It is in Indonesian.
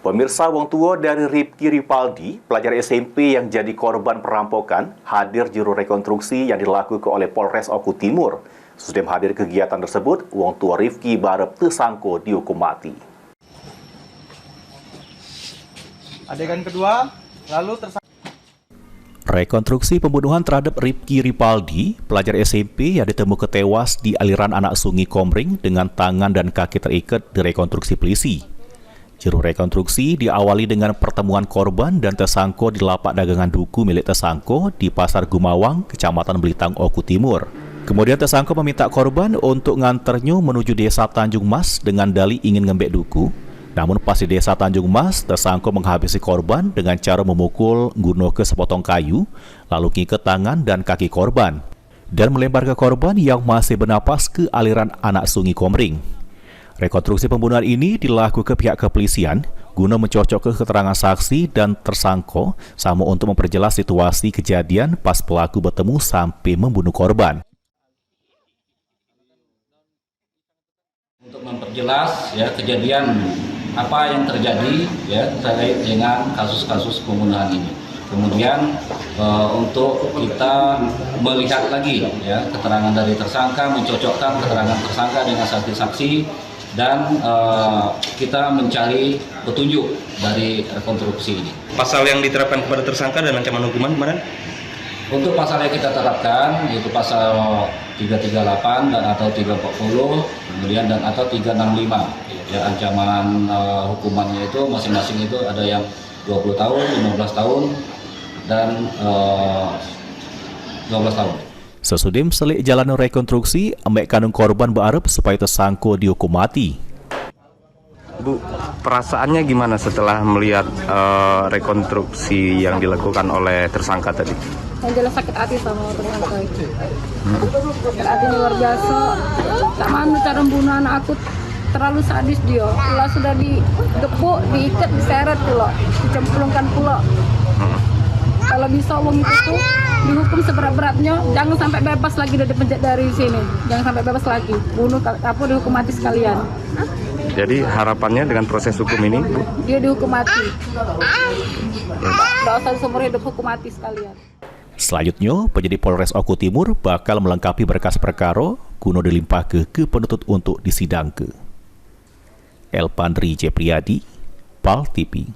Pemirsa, wong tua dari Rifki Ripaldi, pelajar SMP yang jadi korban perampokan, hadir juru rekonstruksi yang dilakukan oleh Polres Oku Timur. Sesudah hadir kegiatan tersebut, wong tua Rifki barep tersangko dihukum mati. Adegan kedua, lalu tersangka. Rekonstruksi pembunuhan terhadap Rifki Ripaldi, pelajar SMP yang ditemukan tewas di aliran anak sungai Komring dengan tangan dan kaki terikat direkonstruksi polisi. Juru rekonstruksi diawali dengan pertemuan korban dan tersangko di lapak dagangan duku milik tersangko di Pasar Gumawang, Kecamatan Belitang, Oku Timur. Kemudian tersangko meminta korban untuk nganternya menuju desa Tanjung Mas dengan dalih ingin ngembek duku. Namun pas di desa Tanjung Mas, tersangko menghabisi korban dengan cara memukul ngguno ke sepotong kayu, lalu ngiket tangan dan kaki korban, dan melempar ke korban yang masih bernapas ke aliran anak sungai Komring. Rekonstruksi pembunuhan ini dilakukan pihak kepolisian guna mencocok ke keterangan saksi dan tersangko sama untuk memperjelas situasi kejadian pas pelaku bertemu sampai membunuh korban. Untuk memperjelas kejadian apa yang terjadi terkait dengan kasus-kasus pembunuhan ini. Kemudian untuk kita melihat lagi keterangan dari tersangka, mencocokkan keterangan tersangka dengan saksi-saksi, dan kita mencari petunjuk dari rekonstruksi ini. Pasal yang diterapkan kepada tersangka dan ancaman hukuman kemarin? Untuk pasal yang kita terapkan yaitu pasal 338 dan atau 340, kemudian dan atau 365. Ancaman hukumannya itu masing-masing itu ada yang 20 tahun, 15 tahun, dan 12 tahun. Sesudah selik jalan rekonstruksi, ambek kandung korban berharap supaya tersangko dihukum mati. Bu, perasaannya gimana setelah melihat rekonstruksi yang dilakukan oleh tersangka tadi? Yang jelas sakit hati sama tersangka itu. Sakit hati luar biasa. Tak mana cara membunuh anak aku, terlalu sadis dia. Pula sudah digepuk, diikat, diseret pula, dicemplungkan pula. Kalau bisa uang itu tuh dihukum seberat-beratnya, jangan sampai bebas lagi dari penjara dari sini, jangan sampai bebas lagi, bunuh apa dihukum mati sekalian. Jadi harapannya dengan proses hukum ini, Bu? Dia dihukum mati, dosa seumur hidup, hukum mati sekalian. Selanjutnya, penyidik Polres Oku Timur bakal melengkapi berkas perkara guna dilimpahkan ke penuntut untuk disidangkan. Elpandri Jepriadi, PAL TV.